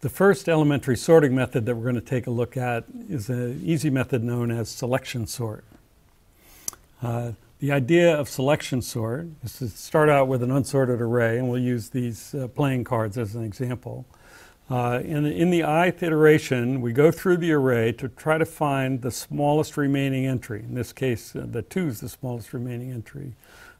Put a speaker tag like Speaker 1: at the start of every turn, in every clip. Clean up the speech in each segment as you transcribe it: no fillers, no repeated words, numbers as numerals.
Speaker 1: The first elementary sorting method that we're going to take a look at is an easy method known as selection sort. The idea of selection sort is to start out with an unsorted array, and we'll use these playing cards as an example. In the ith iteration, we go through the array to try to find the smallest remaining entry. In this case, the 2 is the smallest remaining entry.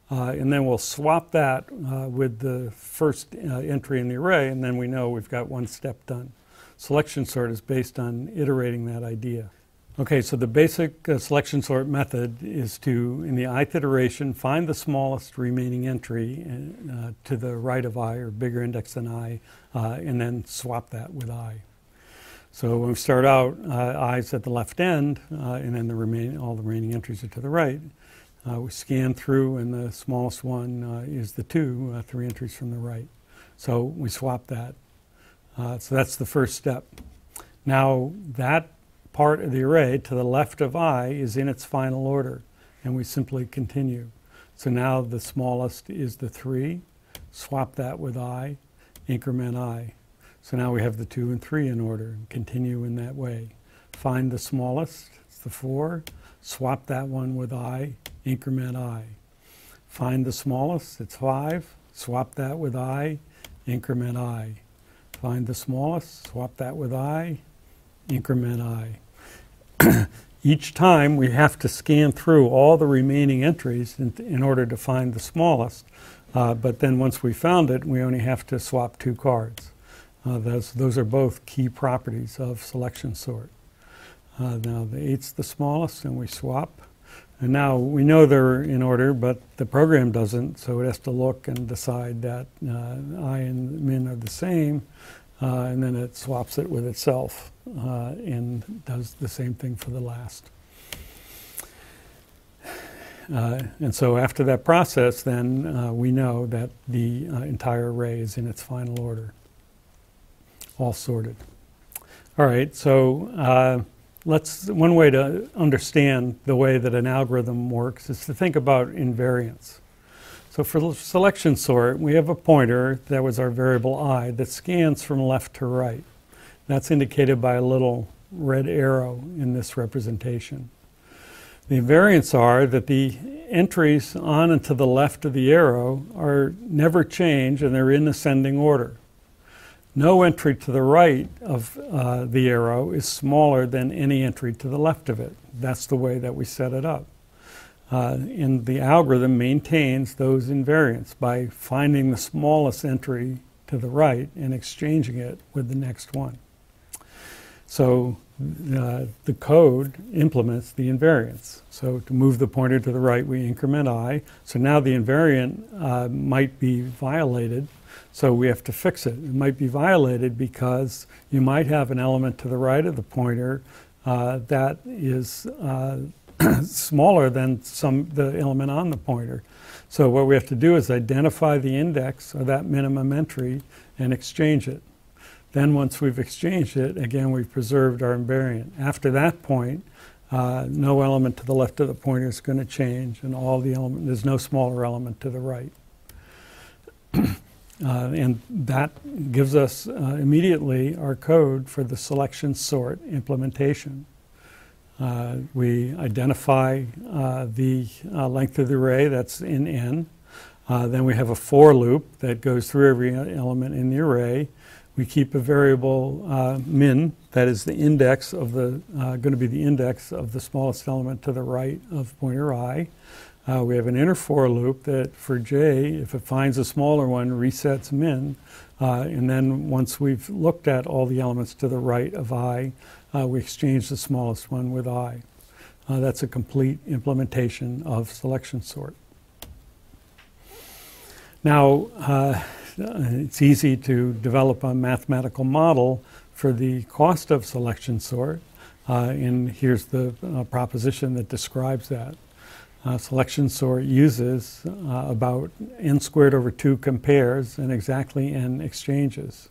Speaker 1: And then we'll swap that with the first entry in the array, and then we know we've got one step done. Selection sort is based on iterating that idea. Okay, so the basic selection sort method is to, in the ith iteration, find the smallest remaining entry to the right of I, or bigger index than I, and then swap that with I. So when we start out, I's at the left end, and then all the remaining entries are to the right. We scan through, and the smallest one is the 2, 3 entries from the right. So we swap that. So that's the first step. Now that part of the array to the left of I is in its final order, and we simply continue. So now the smallest is the 3, swap that with I, increment I. So now we have the 2 and 3 in order, and continue in that way. Find the smallest, it's the 4, swap that one with I, increment I. Find the smallest, it's 5, swap that with I, increment I. Find the smallest, swap that with I, increment I. Each time we have to scan through all the remaining entries in order to find the smallest, but then once we found it, we only have to swap 2 cards. Those are both key properties of selection sort. Now the 8's the smallest, and we swap. And now we know they're in order, but the program doesn't, so it has to look and decide that I and min are the same, and then it swaps it with itself and does the same thing for the last. And so after that process, then we know that the entire array is in its final order, all sorted. All right, so one way to understand the way that an algorithm works is to think about invariance. So for selection sort, we have a pointer that was our variable I that scans from left to right. That's indicated by a little red arrow in this representation. The invariants are that the entries on and to the left of the arrow are never change, and they're in ascending order. No entry to the right of the arrow is smaller than any entry to the left of it. That's the way that we set it up. And the algorithm maintains those invariants by finding the smallest entry to the right and exchanging it with the next one. So the code implements the invariants. So to move the pointer to the right, we increment I. So now the invariant might be violated, so we have to fix it. It might be violated because you might have an element to the right of the pointer that is smaller than the element on the pointer. So what we have to do is identify the index of that minimum entry and exchange it. Then once we've exchanged it, again, we've preserved our invariant. After that point, no element to the left of the pointer is going to change, and there's no smaller element to the right. And that gives us immediately our code for the selection sort implementation. We identify the length of the array, that's in n. Then we have a for loop that goes through every element in the array. We keep a variable min, that is the index of going to be the index of the smallest element to the right of pointer I. We have an inner for loop that for j, if it finds a smaller one, resets min. And then once we've looked at all the elements to the right of I, we exchange the smallest one with I. That's a complete implementation of selection sort. Now, it's easy to develop a mathematical model for the cost of selection sort, and here's the proposition that describes that. Selection sort uses about n squared over 2 compares and exactly n exchanges.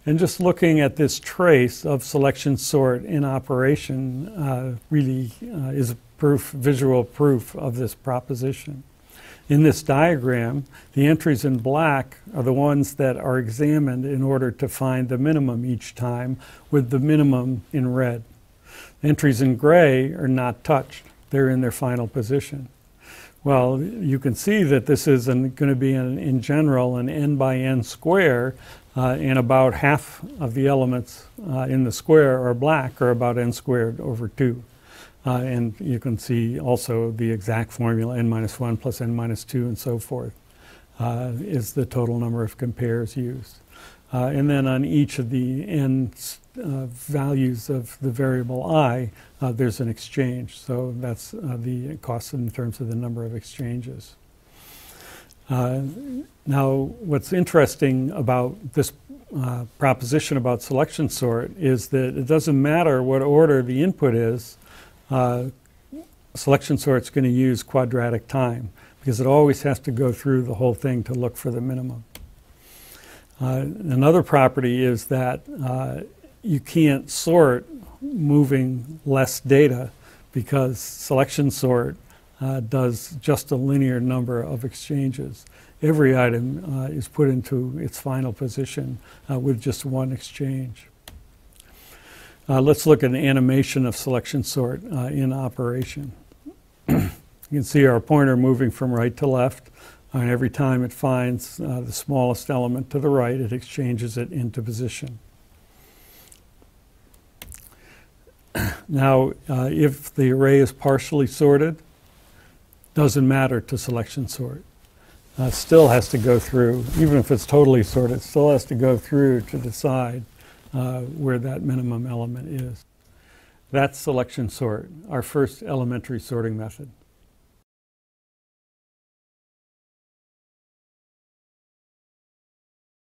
Speaker 1: And just looking at this trace of selection sort in operation really is visual proof of this proposition. In this diagram, the entries in black are the ones that are examined in order to find the minimum each time, with the minimum in red. Entries in gray are not touched. They're in their final position. Well, you can see that this is going to be, in general, an n by n square, and about half of the elements in the square are black, or about n squared over 2. And you can see also the exact formula, n minus 1 plus n minus 2 and so forth, is the total number of compares used. And then on each of the n values of the variable I, there's an exchange. So that's the cost in terms of the number of exchanges. Now, what's interesting about this proposition about selection sort is that it doesn't matter what order the input is, selection sort's going to use quadratic time, because it always has to go through the whole thing to look for the minimum. Another property is that you can't sort moving less data, because selection sort does just a linear number of exchanges. Every item is put into its final position with just one exchange. Let's look at an animation of selection sort in operation. You can see our pointer moving from right to left, and every time it finds the smallest element to the right, it exchanges it into position. Now, if the array is partially sorted, doesn't matter to selection sort. Still has to go through, even if it's totally sorted, still has to go through to decide where that minimum element is. That's selection sort, our first elementary sorting method.